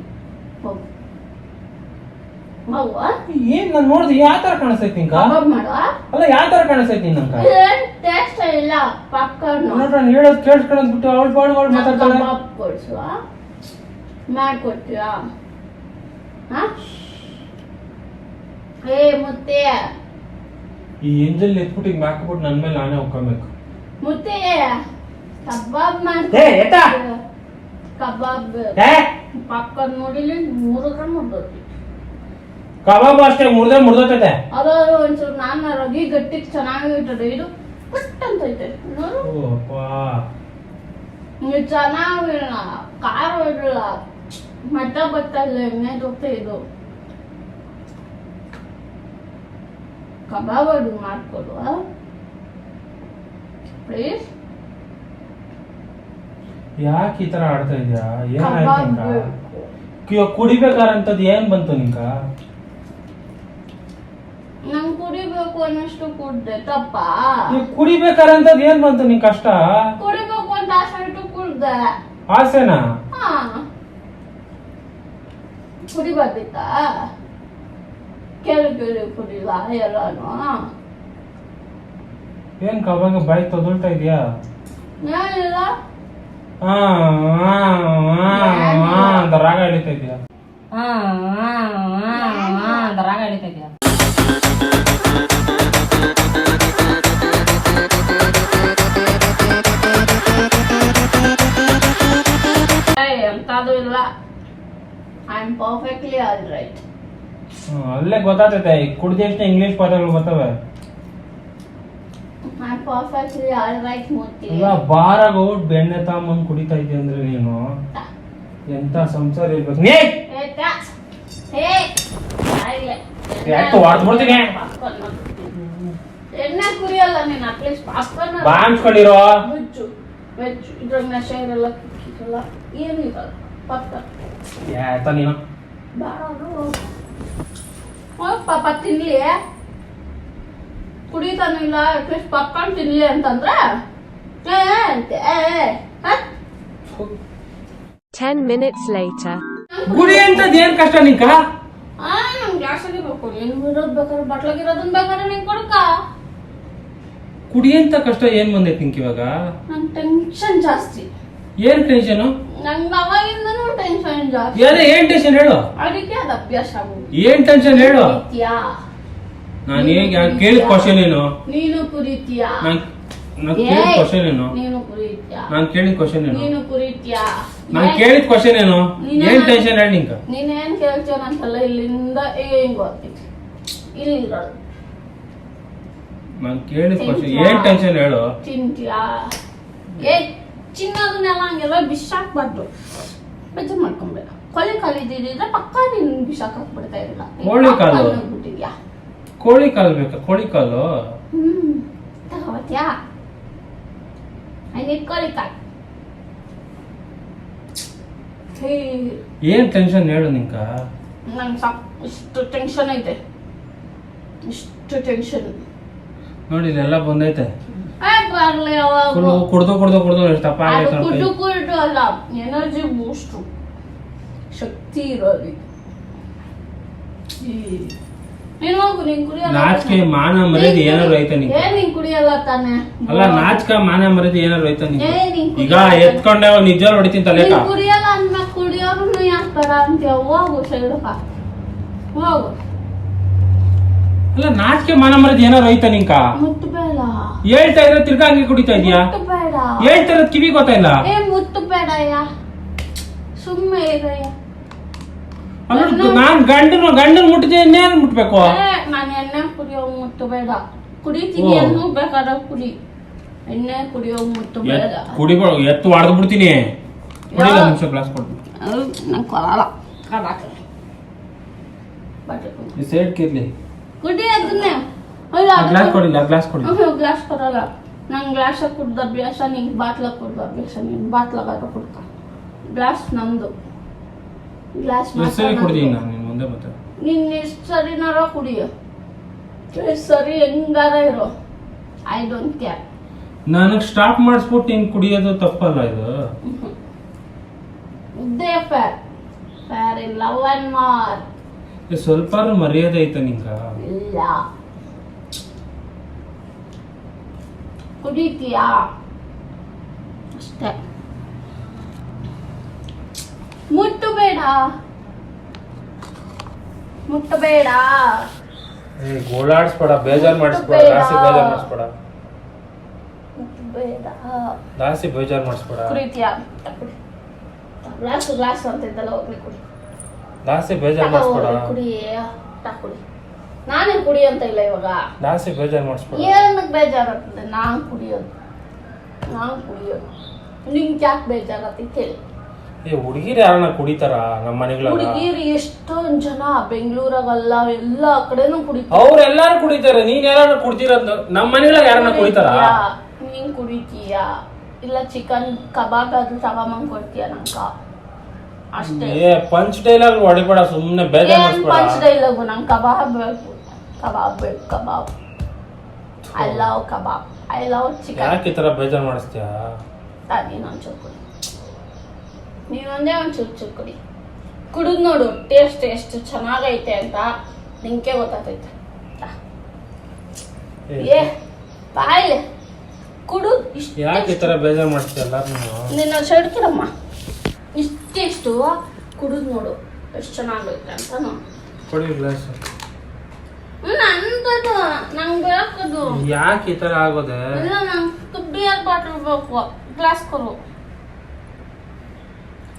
ಹೋಗು ಹೋಗುವ. ಏನ್ ನಾನ್ ನೋಡ್ದೆ ಯಾವ ತರ ಕಾಣಿಸ್ತೈತಿ ನಿಂಕ? ಕಬಾಬ್ ಮಾಡುವ. ಅಲ್ಲ ಯಾವ ತರ ಕಾಣಿಸ್ತೈತಿ ನಂಕ? ಟೇಸ್ಟ್ ಇಲ್ಲ ಪಾಪ್ಕಾರ್ನ್. ನಾನು ಹೇಳೋದು ಕೇಳಿಸ್ಕೊಂಡ್ಬಿಟ್ಟು ಅವಳು ಬಾಳು ಅವಳು ಮಾತಾಡ್ತಾಳೆ. ಕಬಾಬ್ ಕೊಡ್ಸುವ ಮಾಡ್ಕೊಡ್ತೀವ? ಏ ಮುತ್ತೆ, ಈ ಎಂಜಲ್ ಎತ್ಬಿಟ್ಟು ಹಿಂಗ್ ಹಾಕ್ಬಿಟ್ಟು ನನ್ ಮೇಲೆ ನಾನೇ ಹೋಗ್ಕೊಬೇಕು. ಮುತ್ತೆ ಕಬಾಬ್ ಕಬಾಬ್ ಪಾಪ್ಕಾರ್ನ್ ನೋಡಿಲ್ಲ, 3 ಗ್ರಾಮ್ ಮುರ್ದೋತಿ. ಕಬಾಬ್ ಅಷ್ಟೇ ಮುರ್ದೋತೈತೆ. ಅದು ಒಂಚೂರು ನಾನು ರಗಿ ಗಟ್ಟಿಗೆ ಚೆನ್ನಾಗಿ ಇಟ್ಟರೆ ಇದು ಪಟ್ ಅಂತ ಐತೆ ನೋಡು. ಇದು ಚೆನ್ನಾಗಿಲ್ಲ, ಖಾರ ಇರಲ್ಲ, ಮಟ್ಟ ಬತ್ತಲ್ಲ, ಎಣ್ಣೆ ಜೊತೆ ಇದು ಕಬಾಬ್ ಅದು ಮಾಡ್ಕೊಡುವ ಪ್ಲೀಸ್. ಯಾಕೆ ಈ ತರ ಆಡ್ತಾ ಇದ್ಯಾ? ಏನಾಯ್ತು? ಕುಡಿಬೇಕಾರಂತದ್ ಏನ್ ಬಂತು ನಿಂಕ? ನಂಗ್ ಕುಡಿಬೇಕು ಅನ್ನಷ್ಟು ಕುಡ್ದೆ ತಪ್ಪ? ಕುಡಿಬೇಕಾರಂತದ್ ಏನ್ ಬಂತು ನಿನ್ ಕಷ್ಟ? ಕುಡಿಬೇಕು ಅಂತ ಆಸೆ ಇಟ್ಟು ಕುಡ್ದೆ. ಆಸೆನಾ? ಹಾ, ಕುಡಿಬಾರ್ದಿತ್ತ? ಕೇಳಿ ಕುಡಿಲ್ಲ ಎಲ್ಲಾನು. ಏನ್ ಕಬಾಬ್ ಬಾಯಿ ತೊದಲ್ತಾ ಇದೀಯಾ? ಏನಿಲ್ಲ, ಅಂತ ರಾಗ ಎಳಿತಾ ಇದೀಯಾ? ಅಂತ ರಾಗ ಎಳಿತಾ ಇದೀಯ. ಎಂತದು ಇಲ್ಲ, I am perfectly all right. ಅಲ್ಲೇ ಗೊತ್ತಾಗ್ತೈತೆ ಕುಡ್ದಷ್ಟು ಇಂಗ್ಲಿಷ್ ಪದಗಳು ಬರ್ತವೆ. I am perfectly all right ಮುತ್ತಿ. ಇಲ್ಲ ಬಾರಾಗ ಹೋಗ್ಬಿಟ್ಟು ಬೆಣ್ಣೆ ತಗೊಂಬಂದು ಕುಡಿತಾ ಇದ್ದೆ ಅಂದ್ರೆ ನೀನು ಎಂತ ಸಂಸಾರ ಇರ್ಬೇಕು. ಹೊಡ್ಬಿಡ್ತೀನಿ. ಎಣ್ಣೆ ಕುರಿಯಲ್ಲ ನೀನ್, ಅಟ್ಲೀಸ್ಟ್ ಪಾಪ್ಕಾರ್ನ್ ಬಾಂಚ್ಕೊಂಡಿರೋ ವೆಜ್ಜು ವೆಜ್ ಇದ್ರಾಗ ನಶೆ ಇರಲ್ಲ, ಕಿಕ್ಕಿರಲ್ಲ, ಏನು ಇರಲ್ಲ. ಪಾಪ್ಕಾರ್ನ್ ಯಾತ ನೀನು ಹೋಗ್ ಪಾಪ ತಿನ್ಲಿ, ಕುಡಿತಾನಿಲ್ಲ, ಅಟ್ಲೀಸ್ಟ್ ಪಾಪ್ಕಾರ್ನ್ ತಿನ್ಲಿ ಅಂತಂದ್ರೆ 10 minutes later. ಗುಡಿ ಅಂತದ್ ಏನ್ ಕಷ್ಟ ನಿಂಕ? ನಮ್ ಗ್ಲಾಸಾಗಿ ಬೇಕು, ನೀನ್ ಇರೋದ್ ಬೇಕಾದ್ರೆ ಬಟ್ಲಾಗಿರೋದನ್ ಬೇಕಾದ್ರೆ ನೀನ್ ಕೊಡ್ಕ. ಕುಡಿ ಅಂತ ಕಷ್ಟ ಏನ್ ಬಂದೈತಿ ನಿಂಕ ಇವಾಗ? ನಂಗ್ ಟೆನ್ಷನ್ ಜಾಸ್ತಿ. ಏನ್ ಟೆನ್ಷನ್? ನಂಗ್ ಅವಾಗಿಂದನೂ ಟೆನ್ಷನ್ ಜಾಸ್ತಿ. ಏನ್ ಟೆನ್ಷನ್ ಹೇಳು? ಅದಕ್ಕೆ ಅದು ಅಭ್ಯಾಸ ಆಗೋದು. ಏನ್ ಟೆನ್ಷನ್ ಹೇಳು? ನಾನು ಕೇಳಿದ ಕ್ವಶನ್ ಏನು? ನೀನು ಕುರಿತೀಯಾ? ನಾನು ಕೇಳಿದ ಕ್ವಶನ್ ಏನು? ನೀನು ಕುರಿತೀಯಾ? ನಾನು ಕೇಳಿದ ಕ್ವಶನ್ ಏನು? ನೀನು ಕುರಿತೀಯಾ? ನಾನು ಕೇಳಿದ ಕ್ವಶನ್ ಏನು? ಏನ್ ಟೆನ್ಷನ್ ಹೇಳಿ ನಿಂಕ? ನೀನೇನ್ ಕೇಳ್ತೀಯ ಅಂತಲ್ಲ, ಇಲ್ಲಿಂದ ಹಿಂಗ್ ಹೋಗ್ತೈತಿ, ಇಲ್ಲಿ ಇರೋದು. ನಾನು ಕೇಳಿದ ಕ್ವಶನ್ ಏನ್ ಟೆನ್ಷನ್ ಹೇಳು? ತಿಂತೀಯಾ? ಚಿನ್ನದನ್ನೆಲ್ಲ ಹಂಗೆಲ್ಲ ಬಿಸಾಕ್ಬಾರ್ದು, ಬೇಜಾರ್ ಮಾಡ್ಕೊಂಬೇಡ. ಕೊಲೆ ಕಾಲಿದ್ರೆ ಪಕ್ಕ ನೀನ್ ಬಿಸಾಕ್ ಹಾಕ್ಬಿಡ್ತಾ ಇರಲಿಲ್ಲ. ಕೋಳಿ ಕಾಲು ಬಿಟ್ಟಿದ್ಯಾ? ಕೋಳಿ ಕಾಲು ಬೇಕಾ? ಕೋಳಿ ಕಾಲು ತಗೋತ್ಯಾ? ಕೋಳಿ ಕಾಲು. ಏನ್ ಟೆನ್ಷನ್ ಹೇಳು ನಿಂಕ? ನಂಗೆ ಇಷ್ಟು ಟೆನ್ಷನ್ ಐತೆ, ಇಷ್ಟು ಟೆನ್ಷನ್ ನೋಡಿ ಇಲ್ಲೆಲ್ಲ ಬಂದೈತೆ. ಬರ್ಲಿ ಅವಾಗ ಕುಡ್ದು ಎಷ್ಟಪ್ಪ ಕುಡ್ದು ಅಲ್ಲ, ಎನರ್ಜಿ ಬೂಸ್ಟ್, ಶಕ್ತಿ ಇರೋದು. ನೀನ್ ಹೋಗು, ನೀನ್ ಕುಡಿಯಲ್ಲ. ನಾಚಿಕೆ ಮಾನ ಮರ್ಯಾದೆ ಏನಾರು ಐತೆ ನಿಂಗೆ? ನೀನ್ ಕುಡಿಯಲ್ಲ ತಾನೆ? ಅಲ್ಲ ನಾಚಿಕೆ ಮಾನ ಮರ್ಯಾದೆ ಏನಾರು ಐತೆ ನಿಂಗೆ? ಈಗ ಎತ್ಕೊಂಡೆ ನಿಜ ಹೊಡಿತೀನಿ ತಲೆ. ಕುಡಿಯಲ್ಲ ಅಂದ್ಮೇಲೆ ಕುಡಿಯೋರು ಯಾಕೆ ಬೇಡ ಅಂತೀಯ? ಹೋಗು ಸೈಡಕ್ಕ ಹೋಗು. ಅಲ್ಲ ನಾಚಿಕೆ ಮಾನ ಮರ್ಯಾದೆ ಏನಾರು ಐತೆ ನಿಂಕ? ಮುತ್ತು ಬೇಡ ಹೇಳ್ತಾ ಇದ್ರೆ ತಿರ್ಗಾ ಹಂಗೆ ಕುಡಿತಾ ಇದೀಯಾ? ಮುತ್ತು ಬೇಡ ಹೇಳ್ತಾ ಇರೋದ್ ಕಿವಿ ಗೊತ್ತಾಯಿಲ್ಲ. ಮುತ್ತು ಬೇಡಯ್ಯ, ಸುಮ್ಮನೆ ಇರಯ್ಯ. ನಾನ್ ಗಂಡನ್ ಮುಟ್ಟಿದೆ, ಇನ್ನೇನ್ ಮುಟ್ಬೇಕು? ನಾನು ಎಣ್ಣೆ ಕುಡಿಯೋ ಮುತ್ತು ಬೇಡ. ಕುಡಿತೀನಿ ಅನ್ನೂ ಬೇಕಾದ್ರೆ ಕುಡಿ, ಎಣ್ಣೆ ಕುಡಿಯೋ ಮುತ್ತು ಬೇಡ. ಕುಡಿಬೇಡ, ಎತ್ತು ಹೊಡೆದು ಬಿಡ್ತೀನಿ. ನಿಮಿಷ ಗ್ಲಾಸ್ ಕೊಡ್ತೀನಿ. ನಂಗೆ ಕೊಡಲ್ಲ. ಸೈಡ್ ಕಿರ್ಲಿ ಕುಡಿ ಅದನ್ನೇ. ಗ್ಲಾಸ್ ಕೊಡಿಲ್ಲ, ಗ್ಲಾಸ್ ಕೊಡಿ. ಗ್ಲಾಸ್ ಕೊಡಲ್ಲ. ನಂಗೆ ಗ್ಲಾಸ್ ಕುಡ್ದ ಅಭ್ಯಾಸ, ನಿಂಗೆ ಬಾಟ್ಲ ಕುಡ್ದ ಅಭ್ಯಾಸ. ನೀನು ಬಾಟ್ಲಾಗಾದ್ರೂ ಕುಡ್ಕ. ಗ್ಲಾಸ್ ನಂದು. ಗ್ಲಾಸ್ ಕುಡ್ದೀನಿ ನಾನು, ನೀನು ಮುಂದೆ ಮತ್ತೆ. ನೀನ್ ಎಷ್ಟು ಸರಿನಾರ ಕುಡಿಯೋ, ಸರಿ ಹೆಂಗಾರ ಇರೋ, ಐ ಡೋಂಟ್ ಕೇರ್. ನನಗ್ ಸ್ಟಾಪ್ ಮಾಡಿಸ್ಬಿಟ್ಟು ನೀನ್ ಕುಡಿಯೋದು ತಪ್ಪಲ್ಲ ಇದು. ಇದೇ ಫೇರ್ ಇನ್ ಲವ್ ಅಂಡ್ ಮಾರ್. ಸ್ವಲ್ಪ ಮರ್ಯಾದೆ ಐತ ನಿಂಗ? ಇಲ್ಲ. ಕುಡಿತೀಯಾ ಅಷ್ಟೇ. ಮುಟ್ಟಬೇಡ. ಗೋಳಾಡ್ಸ್ಬೇಡ, ಬೇಜಾರ್ ಮಾಡಿಸ್ಬೇಡ, ಜಾಸ್ತಿ ಬೇಜಾರ್ ಮಾಡಿಸ್ಬೇಡ. ಕುಡಿತೀಯಾ? ಗ್ಲಾಸ್ ಅಂತ ಇದ್ದಲ್ಲ, ಹೋಗ್ಲಿ ಕುಡಿ. ಜಾಸ್ತಿ ಬೇಜಾರ್ ಮಾಡಿಸ್ಬೇಡ. ಕುಡಿ. ನಾನೇನ್ ಕುಡಿ ಅಂತ ಇಲ್ಲ ಇವಾಗ. ಜಾಸ್ತಿ ಬೇಜಾರ್ ಮಾಡಿಸ್ಬೇಡ. ಏನಕ್ಕೆ ಬೇಜಾರಾಗ್ತದೆ? ನಾನ್ ಕುಡಿಯೋದು. ನಿಂಗೆ ಯಾಕೆ ಬೇಜಾರಾಗ್ತೈತೆ ಹೇಳಿ? ಹುಡುಗಿರು ಯಾರನ್ನ ಕುಡಿತಾರ ನಮ್ಮ ಮನೆಗಳ? ಹುಡುಗಿರು ಎಷ್ಟೊಂದ್ ಜನ ಬೆಂಗಳೂರಾಗಲ್ಲ ಎಲ್ಲ ಕಡೆನೂ ಕುಡಿತಾರ. ಅವ್ರೆಲ್ಲಾರು ಕುಡಿತಾರೆ, ನೀನ್ ಯಾರು ಕುಡ್ತಿರೋದ್? ನಮ್ಮ ಮನೆಗಳ ಯಾರನ್ನ ಕುಡಿತಾರ? ನೀನ್ ಕುಡಿತೀಯಾ? ಇಲ್ಲ ಚಿಕನ್ ಕಬಾಬ್ ಅದು ತಗೊಂಬಂದ್ ಕೊಡ್ತೀಯ ನಂಗ ಅಷ್ಟೇ. ಪಂಚ್ ಡೈಲಾಗ್ ಹೊಡಿಬೇಡ, ಸುಮ್ನೆ ಬೇಜಾರ್ ಮಾಡಿಸ್ಬೇಡ. Punch dialogue? ನಂಗೆ ಕಬಾಬ್ ಬೇಕು. ಕಬಾಬ್. I love kebab. I love chicken. ಯಾಕೆ ಈ ತರ ಬೇಜಾರ್ ಮಾಡಿಸ್ತೀಯ? ನೀನೊಂಚೂರು ಕುಡಿ. ನೀನೊಂದೇ ಒಂಚೂರು ಕುಡಿ. ಕುಡಿದ್ ನೋಡು ಟೇಸ್ಟ್ ಎಷ್ಟು ಚೆನ್ನಾಗೈತೆ ಅಂತ ನಿಂಗೆ ಗೊತ್ತಾಗ್ತೈತೆ. ಬಾಯ್ಲೆ ಕುಡು. ಯಾಕೆ ಈ ತರ ಬೇಜಾರ್ ಮಾಡ್ತೀಯ ಎಲ್ಲಾರು? ನಿನ್ನ ಶಡ್ಕಿರಮ್ಮ. ಇಷ್ಟು ಕುಡಿದ್ ನೋಡು ಎಷ್ಟು ಚೆನ್ನಾಗೈತೆ ಅಂತ. ಕೊಡಿ ಗ್ಲಾಸ್. ನಂದದು ನಂಗೆ ಬೇಕದು. ಯಾಕೆ ಈ ತರ ಆಗೋದೆ? ಇಲ್ಲ ನಂಗೆ ಬಿಯರ್ ಬಾಟಲ್ ಬೇಕು. ಗ್ಲಾಸ್ ಕೊಡು.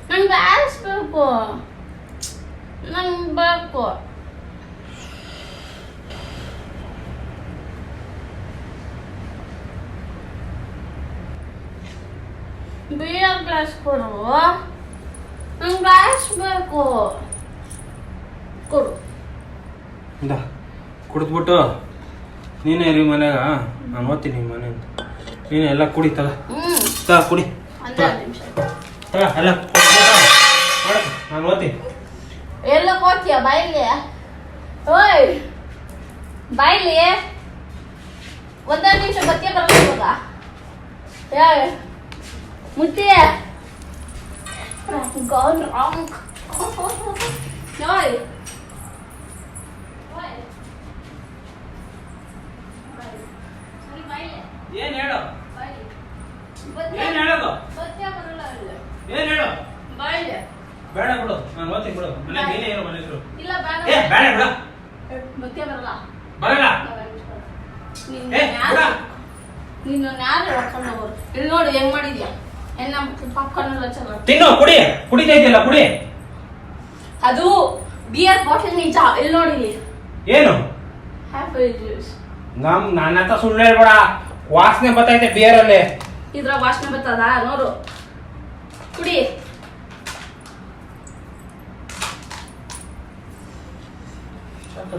ನಂಗೆ ಗ್ಲಾಸ್ ಬೇಕು. ನಂಗೆ ಬೇಕು. ಬಿಯರ್ ಗ್ಲಾಸ್ ಕೊಡು. ನಂಗೆ ಗ್ಲಾಸ್ ಬೇಕು. ಕೊಡು. ಕುಡಿದ್ಬಿಟ್ಟು ನೀನೇ ಇರಿ ಮನೆಗ, ನಾನು ಓದ್ತೀನಿ ನಿಮ್ಮ ಮನೆ ಅಂತ. ನೀನು ಎಲ್ಲ ಕುಡಿ ಕುಡಿ ಎಲ್ಲ ನಾನು ಓದ್ತೀನಿ. ಎಲ್ಲ ಹೋಗ್ತೀಯ ಬಾಯಿಲಿ? ಓಯ್ ಬಾಯಿಲಿ ಒಂದೇ ನಿಮಿಷ ಬತ್ತಿಯ ಬರಲ್ಲ ಇವಾಗ. ಮುಟ್ಟಿಯ gone wrong. Nói. ಏನು ಹೇಳು? ಏನು ಹೇಳೋದು? ಏನು ಹೇಳು? ಬೇಡ ಬಿಡು, ನಾನು ಓದ್ತೀನಿ ಬಿಡು. ಮನೆಗೆ ಏನೇ ಇರೋ ಮನೆ ಇದ್ರು. ಇಲ್ಲ ಬೇಡ. ಬೇಡ ಬಿಡು. ಬತ್ತಿಯ ಬರಲ್ಲ. ಬರಲ್ಲ. ನೀನು ಯಾರು ಹೇಳ್ಕೊಂಡು ಹೋಗೋರು? ಇಲ್ಲಿ ನೋಡಿ ಹೆಂಗ್ ಮಾಡಿದ್ಯಾ? ಪಾಪ್ಕಾರ್ನ್ ಎಲ್ಲ ಚೆನ್ನಾಗಿ ತಿನ್ನು, ಕುಡಿತಾ ಇದೆಯಲ್ಲ ಕುಡಿ. ಅದು ಬಿಯರ್ ಬಾಟಲ್ ನಿಜ. ಇಲ್ಲಿ ನೋಡಿ ಏನು ಆಪಲ್ ಜ್ಯೂಸ್. ನನ್ನ ಹತ್ರ ಸುಳ್ಳು ಹೇಳ್ಬೇಡ, ವಾಸನೆ ಬರ್ತೈತೆ ಬಿಯರ್ ಅಲ್ಲಿ. ಇದ್ರ ವಾಸನೆ ಬರ್ತದ ನೋಡು, ಕುಡಿ.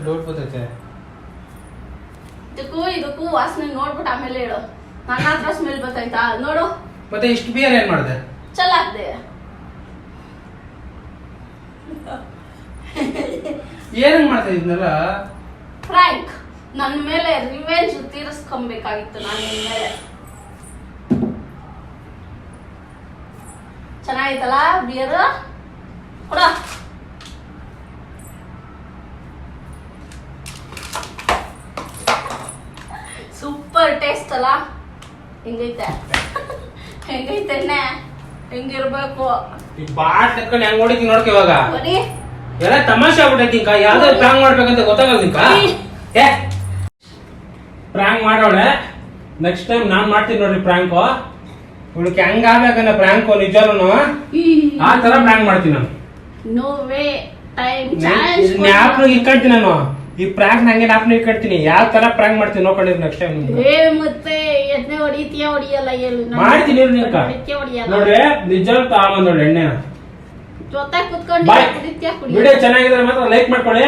ಡೌಟ್ ಬರ್ತೈತೆ. ಇದಕ್ಕೂ ವಾಸನೆ ನೋಡ್ಬಿಟ್ಟು ಆಮೇಲೆ ಹೇಳು. ನನ್ನ ಹತ್ರ ಸ್ಮೆಲ್ ಬರ್ತೈತಾ ನೋಡು. ಮತ್ತೆ ಇಷ್ಟು ಬಿಯರ್ ಏನ್ ಮಾಡಿದೆ? ಚಲಾಕ್ದೆ. ಏನ್ ಮಾಡ್ತಾ ಇದನ್ನೆಲ್ಲ? ಫ್ರ್ಯಾಂಕ್, ನನ್ನ ಮೇಲೆ ರಿವೆಂಜ್ ತೀರಿಸ್ಕೊಬೇಕಾಗಿತ್ತು ನಾನು ನಿನ್ನ ಮೇಲೆ. ಚೆನ್ನಾಗಿತ್ತಲ್ಲ ಬಿಯರ್? ಕೊಡ. ಸೂಪರ್ ಟೇಸ್ಟ್ ಅಲ್ಲ? ಹೆಂಗೈತೆ? ಹೆಂಗೈತೆ ಎಣ್ಣೆ? ಹೆಂಗಿರ್ಬೇಕು? ಈ ಬಾಟ್ ತಕ್ಕೊಂಡು ಹೆಂಗ್ ನೋಡಿದ್ದೀನಿ ನೋಡ್ಕ ಇವಾಗ. ಬರೀ ಎಲ್ಲ ತಮಾಷೆ ಆಗ್ಬಿಟ್ಟೈತಿ. ಯಾವ್ದೋ ಪ್ರಾಂಗ್ ಮಾಡ್ಬೇಕಂತ ಗೊತ್ತಾಗಲ್ದಿಕ್ಕ. ಪ್ರಾಂಗ್ ಮಾಡೋಳೆ. ನೆಕ್ಸ್ಟ್ ಟೈಮ್ ನಾನ್ ಮಾಡ್ತೀನಿ ನೋಡ್ರಿ ಪ್ರಾಂಕು. ಇವಳಿಗೆ ಹೆಂಗ್ ಆಗ್ಬೇಕನ್ನ ಪ್ರಾಂಕು ನಿಜಾನು ಆ ತರ ಪ್ರಾಂಗ್ ಮಾಡ್ತೀನಿ ನಾನು. No way. ಟೈಮ್ ಜ್ಞಾಪನ ಇಟ್ಕೊಳ್ತೀನಿ ನಾನು. ಈ ಪ್ರಾಂಕ್ ನಂಗೆ ಜ್ಞಾಪನ ಇಟ್ಕೊಳ್ತೀನಿ. ಯಾವ ತರ ಪ್ರಾಂಕ್ ಮಾಡ್ತೀನಿ ನೋಡ್ಕೊಂಡಿರಿ ನೆಕ್ಸ್ಟ್ ಟೈಮ್. ಮತ್ತೆ ಎಣ್ಣೆ ಹೊಡಿಯಲ್ಲ ಹೇಳು. ಮಾಡ್ತೀನಿ ನೋಡ್ರಿ. ನಿಜ ತಗೊಂಡ್ ನೋಡಿ ಎಣ್ಣೆನ. ಜೊತೆ ಕುತ್ಕೊಂಡು ವಿಡಿಯೋ ಚೆನ್ನಾಗಿದ್ರೆ ಮಾತ್ರ ಲೈಕ್ ಮಾಡ್ಕೊಳ್ಳಿ.